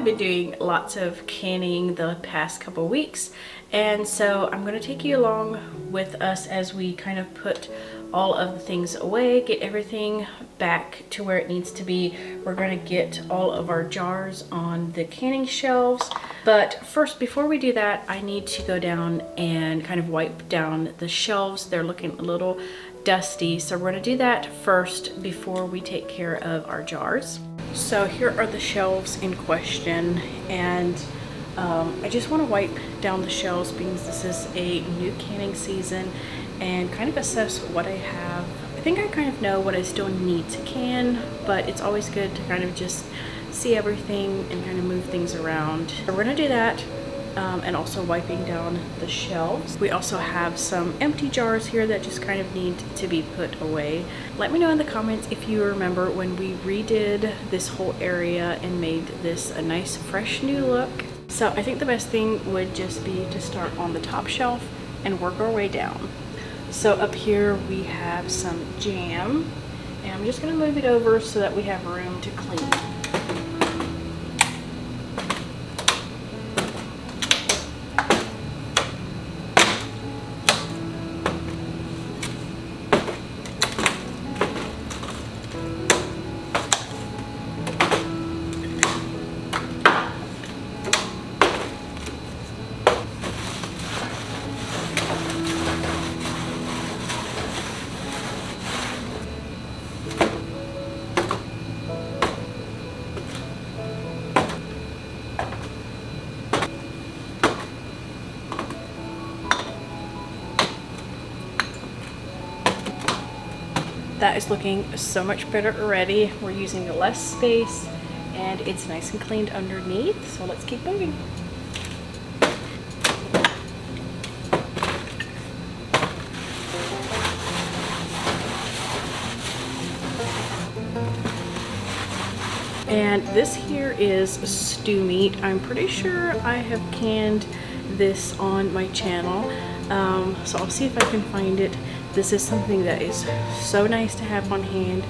been doing lots of canning the past couple weeks, and so I'm going to take you along with us as we kind of put all of the things away, get everything back to where it needs to be. We're going to get all of our jars on the canning shelves, but first, before we do that, I need to go down and kind of wipe down the shelves. They're looking a little dusty, so we're going to do that first before we take care of our jars. So here are the shelves in question, and I just want to wipe down the shelves because this is a new canning season and kind of assess what I have. I think I kind of know what I still need to can, but it's always good to kind of just see everything and kind of move things around. So we're going to do that. And also wiping down the shelves. We also have some empty jars here that just kind of need to be put away. Let me know in the comments if you remember when we redid this whole area and made this a nice fresh new look. So I think the best thing would just be to start on the top shelf and work our way down. So up here we have some jam, and I'm just going to move it over so that we have room to clean. That is looking so much better already. We're using less space and it's nice and cleaned underneath, so let's keep moving. And this here is stew meat. I'm pretty sure I have canned this on my channel, so I'll see if I can find it. This is something that is so nice to have on hand.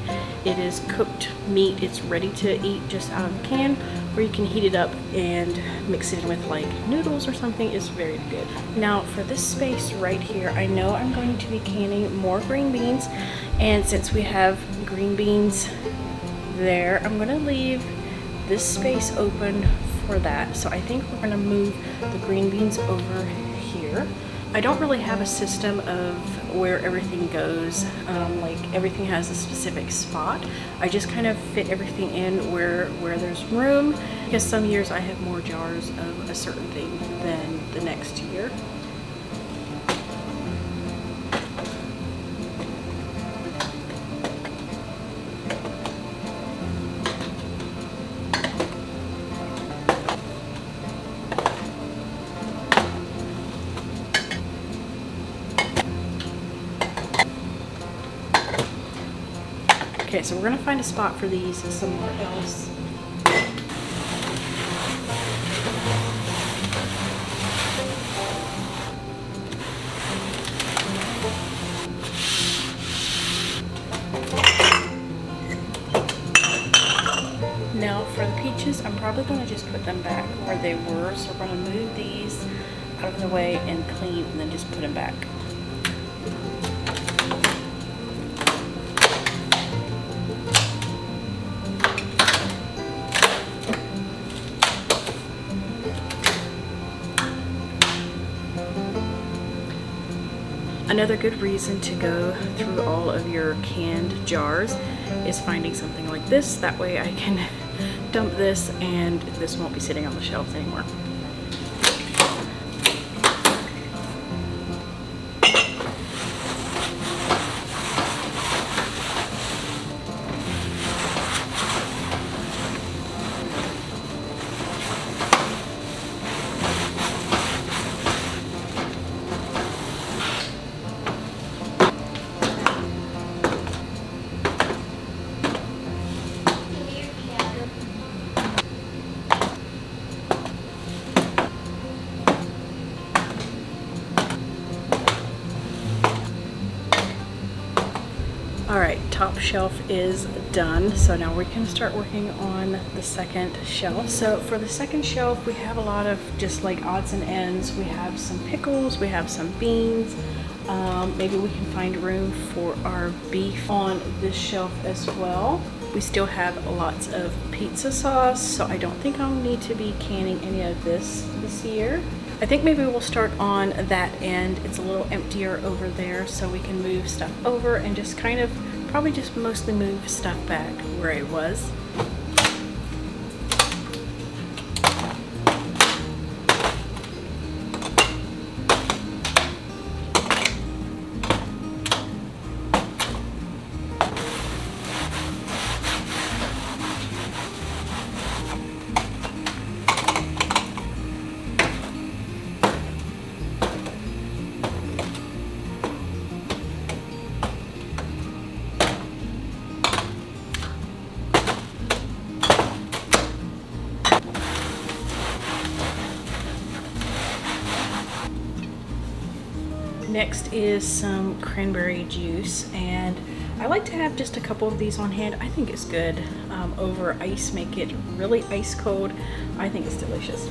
It is cooked meat. It's ready to eat just out of the can, or you can heat it up and mix it in with like noodles or something. It's very good. Now for this space right here, I know I'm going to be canning more green beans, and since we have green beans there, I'm going to leave this space open for that. So I think we're going to move the green beans over here. I don't really have a system of where everything goes, like everything has a specific spot. I just kind of fit everything in where there's room, because some years I have more jars of a certain thing than the next year. Okay, so we're gonna find a spot for these somewhere else. Now for the peaches, I'm probably gonna just put them back where they were. So we're gonna move these out of the way and clean, and then just put them back. Another good reason to go through all of your canned jars is finding something like this. That way I can dump this and this won't be sitting on the shelves anymore. All right, top shelf is done. So now we can start working on the second shelf. So for the second shelf, we have a lot of just like odds and ends. We have some pickles, we have some beans. Maybe we can find room for our beef on this shelf as well. We still have lots of pizza sauce, so I don't think I'll need to be canning any of this year. I think maybe we'll start on that end. It's a little emptier over there, so we can move stuff over and just kind of probably just mostly move stuff back where it was. Next is some cranberry juice, and I like to have just a couple of these on hand. I think it's good over ice, make it really ice cold. I think it's delicious.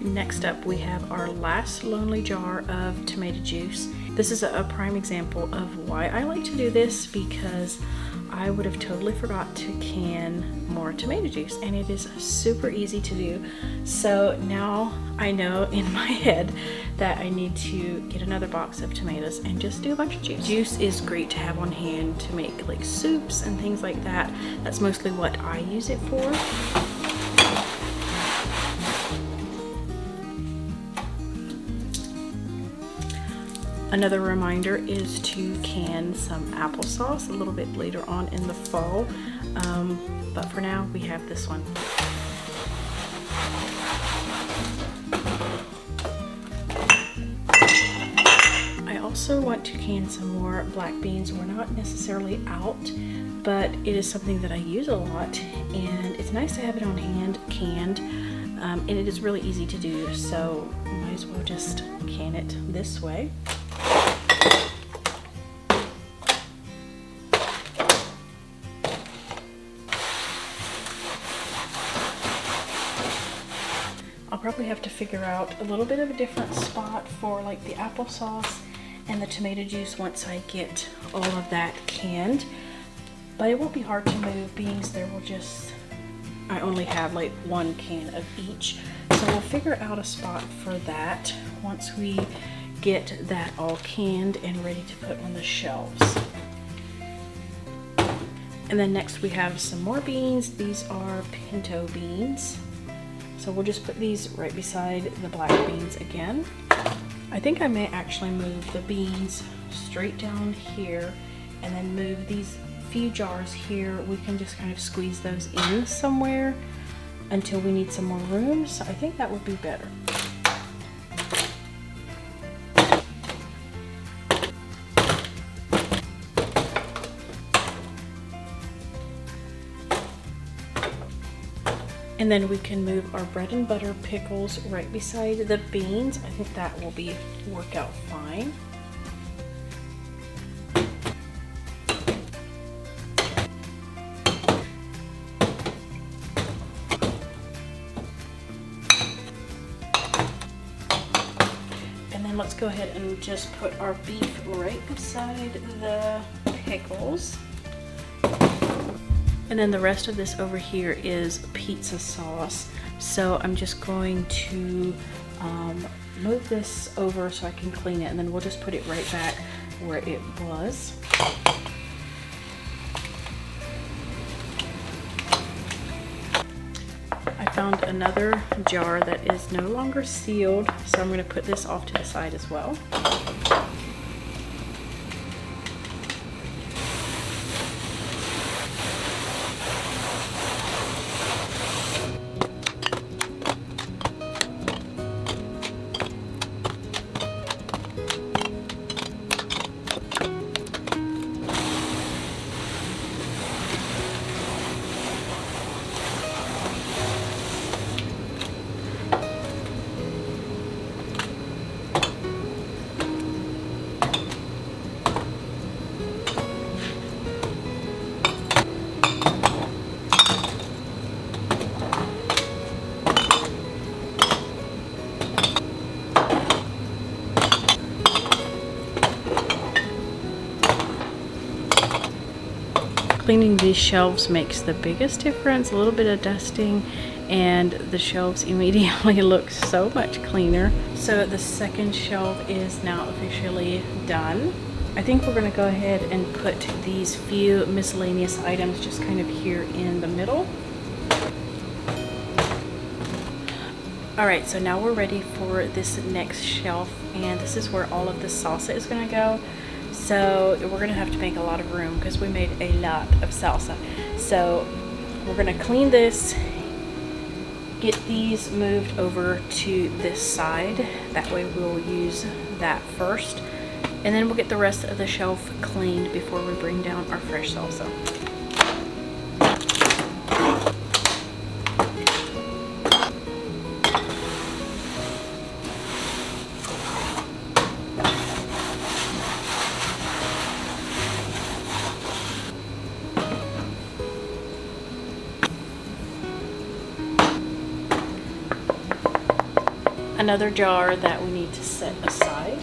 Next up, we have our last lonely jar of tomato juice. This is a prime example of why I like to do this, because I would have totally forgot to can more tomato juice, and it is super easy to do. So now I know in my head that I need to get another box of tomatoes and just do a bunch of juice. Juice is great to have on hand to make like soups and things like that. That's mostly what I use it for. Another reminder is to can some applesauce a little bit later on in the fall, but for now we have this one. I also want to can some more black beans. We're not necessarily out, but it is something that I use a lot, and it's nice to have it on hand canned, and it is really easy to do, so might as well just can it this way. I'll probably have to figure out a little bit of a different spot for like the applesauce and the tomato juice once I get all of that canned. But it won't be hard to move beans. I only have like one can of each. So we'll figure out a spot for that once we get that all canned and ready to put on the shelves. And then next we have some more beans. These are pinto beans. So we'll just put these right beside the black beans again. I think I may actually move the beans straight down here and then move these few jars here. We can just kind of squeeze those in somewhere until we need some more room. So I think that would be better. And then we can move our bread and butter pickles right beside the beans. I think that will work out fine. And then let's go ahead and just put our beef right beside the pickles. And then the rest of this over here is pizza sauce. So I'm just going to move this over so I can clean it, and then we'll just put it right back where it was. I found another jar that is no longer sealed, so I'm going to put this off to the side as well. Cleaning these shelves makes the biggest difference. A little bit of dusting and the shelves immediately look so much cleaner. So the second shelf is now officially done. I think we're going to go ahead and put these few miscellaneous items just kind of here in the middle. Alright, so now we're ready for this next shelf, and this is where all of the salsa is going to go. So we're going to have to make a lot of room because we made a lot of salsa. So we're going to clean this, get these moved over to this side. That way we'll use that first. And then we'll get the rest of the shelf cleaned before we bring down our fresh salsa. Another jar that we need to set aside.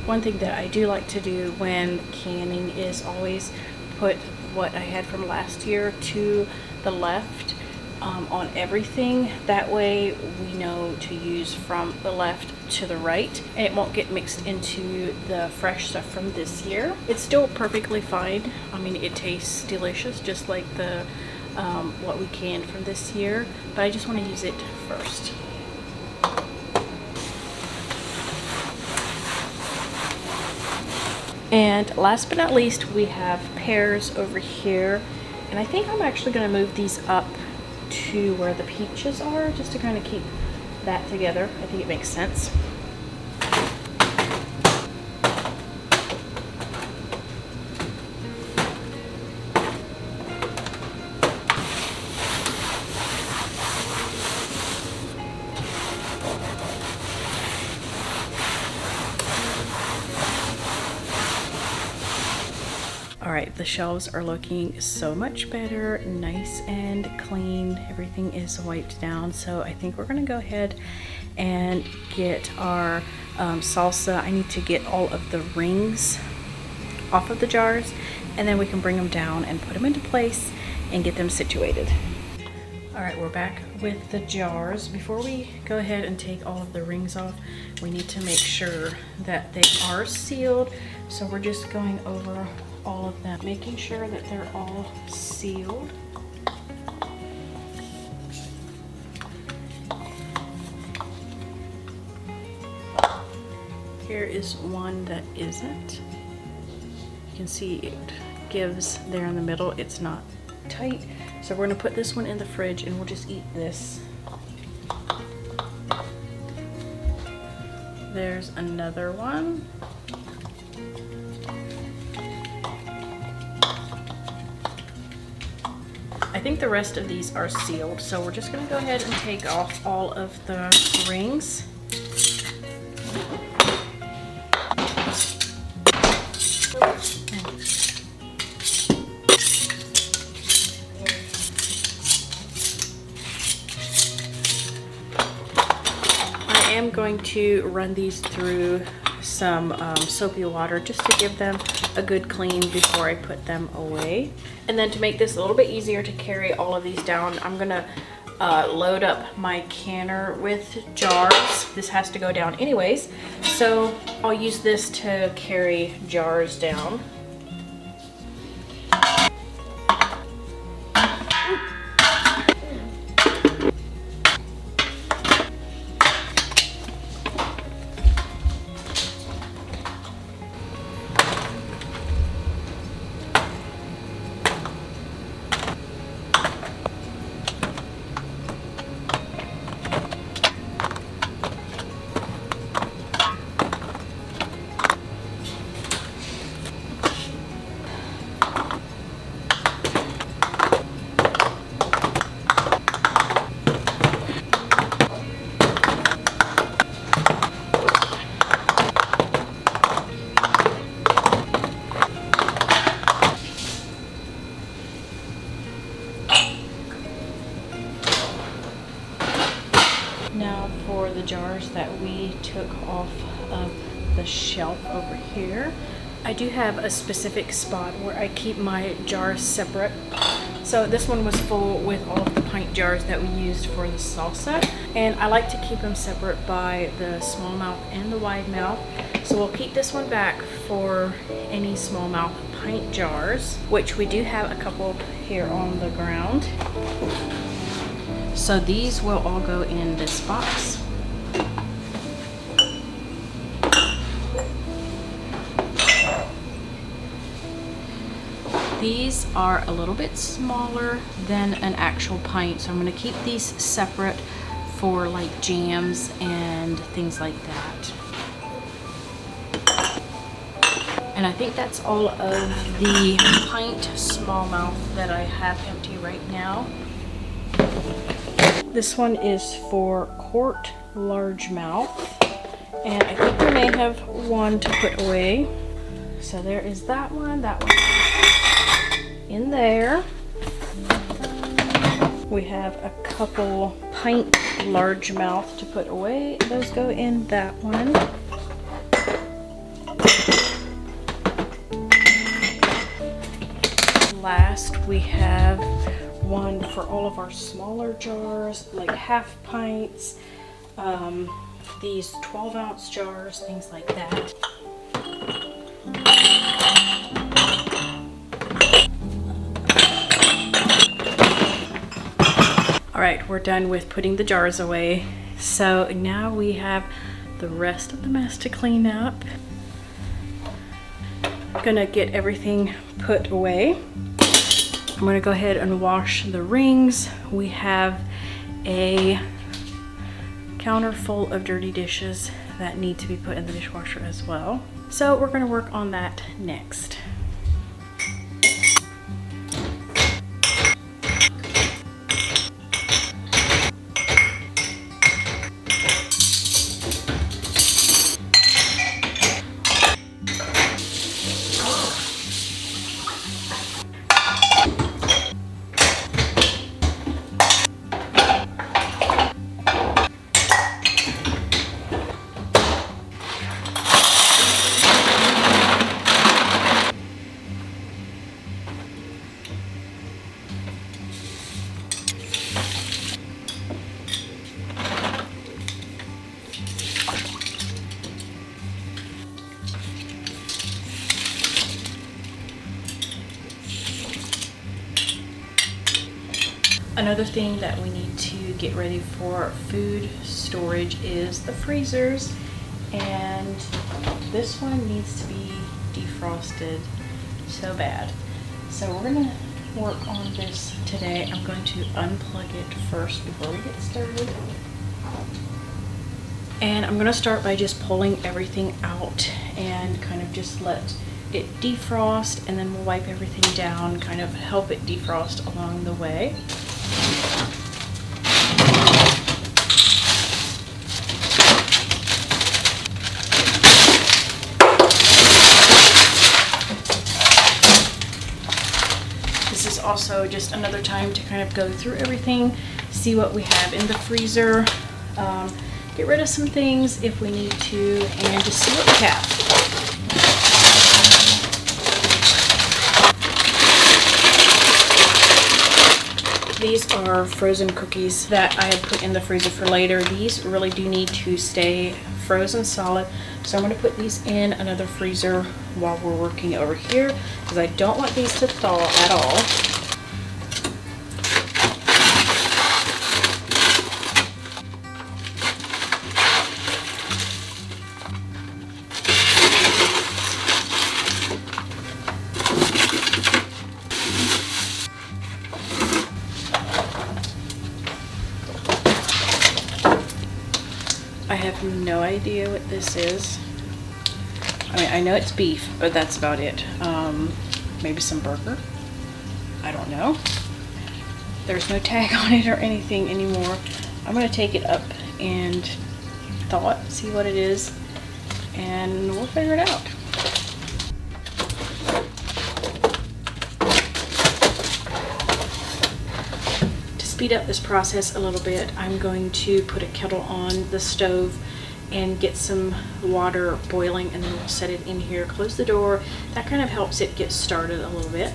One thing that I do like to do when canning is always put what I had from last year to the left on everything. That way we know to use from the left to the right, and it won't get mixed into the fresh stuff from this year. It's still perfectly fine. I mean, it tastes delicious just like the what we canned from this year, but I just want to use it first. And last but not least, we have pears over here, and I think I'm actually going to move these up to where the peaches are just to kind of keep that together. I think it makes sense. Alright, the shelves are looking so much better, nice and clean. Everything is wiped down, so I think we're going to go ahead and get our salsa. I need to get all of the rings off of the jars, and then we can bring them down and put them into place and get them situated. Alright, we're back with the jars. Before we go ahead and take all of the rings off, we need to make sure that they are sealed. So we're just going over all of them, making sure that they're all sealed. Here is one that isn't. You can see it gives there in the middle. It's not tight. So we're going to put this one in the fridge and we'll just eat this. There's another one. I think the rest of these are sealed, so we're just going to go ahead and take off all of the rings. I am going to run these through some soapy water just to give them a good clean before I put them away. And then to make this a little bit easier to carry all of these down, I'm gonna load up my canner with jars. This has to go down anyways, so I'll use this to carry jars down. Now for the jars that we took off of the shelf over here. I do have a specific spot where I keep my jars separate. So this one was full with all of the pint jars that we used for the salsa. And I like to keep them separate by the smallmouth and the wide mouth. So we'll keep this one back for any smallmouth pint jars, which we do have a couple here on the ground. So these will all go in this box. These are a little bit smaller than an actual pint, so I'm going to keep these separate for like jams and things like that. And I think that's all of the pint smallmouth that I have empty right now. This one is for quart largemouth, and I think we may have one to put away. So there is that one in there. We have a couple pint largemouth to put away. Those go in that one. Last, we have one for all of our smaller jars, like half pints, these 12-ounce jars, things like that. All right, we're done with putting the jars away. So now we have the rest of the mess to clean up. I'm gonna get everything put away. I'm gonna go ahead and wash the rings. We have a counter full of dirty dishes that need to be put in the dishwasher as well. So we're gonna work on that next. Another thing that we need to get ready for food storage is the freezers, and this one needs to be defrosted so bad. So we're gonna work on this today. I'm going to unplug it first before we get started. And I'm gonna start by just pulling everything out and kind of just let it defrost, and then we'll wipe everything down, kind of help it defrost along the way. This is also just another time to kind of go through everything, see what we have in the freezer, get rid of some things if we need to, and just see what we have. These are frozen cookies that I had put in the freezer for later. These really do need to stay frozen solid, so I'm going to put these in another freezer while we're working over here, because I don't want these to thaw at all. I have no idea what this is. I mean, I know it's beef, but that's about it. Maybe some burger? I don't know. There's no tag on it or anything anymore. I'm gonna take it up and thaw it, see what it is, and we'll figure it out. Speed up this process a little bit, I'm going to put a kettle on the stove and get some water boiling, and then we'll set it in here, close the door. That kind of helps it get started a little bit.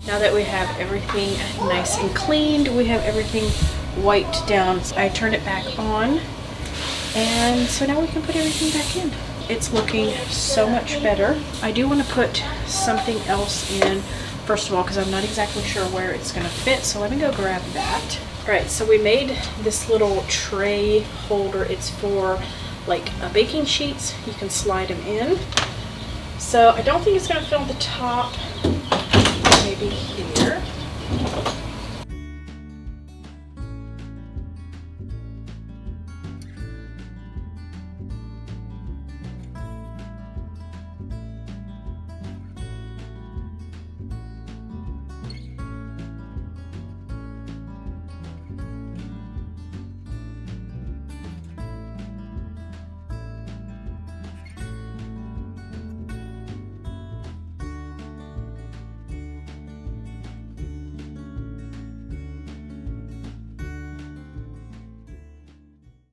Now that we have everything nice and cleaned, we have everything wiped down, I turned it back on, and so now we can put everything back in. It's looking so much better. I do want to put something else in, first of all, because I'm not exactly sure where it's going to fit, so let me go grab that. Alright, so we made this little tray holder. It's for like baking sheets. You can slide them in. So I don't think it's going to fill the top. Maybe here.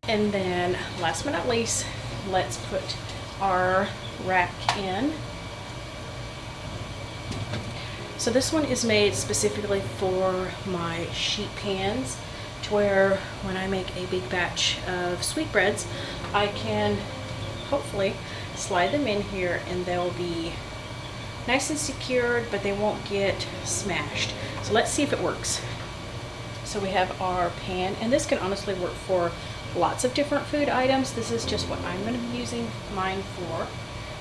And then last but not least, let's put our rack in. So this one is made specifically for my sheet pans, to where when I make a big batch of sweetbreads, I can hopefully slide them in here and they'll be nice and secured, but they won't get smashed. So let's see if it works. So we have our pan, and this can honestly work for lots of different food items. This is just what I'm going to be using mine for.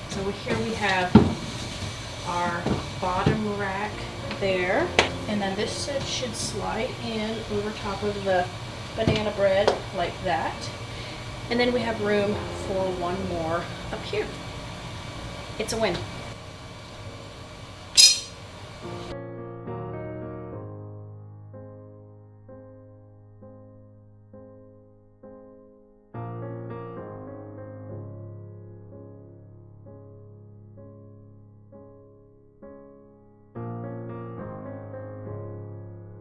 So here we have our bottom rack there, and then this should slide in over top of the banana bread like that, and then we have room for one more up here. It's a win.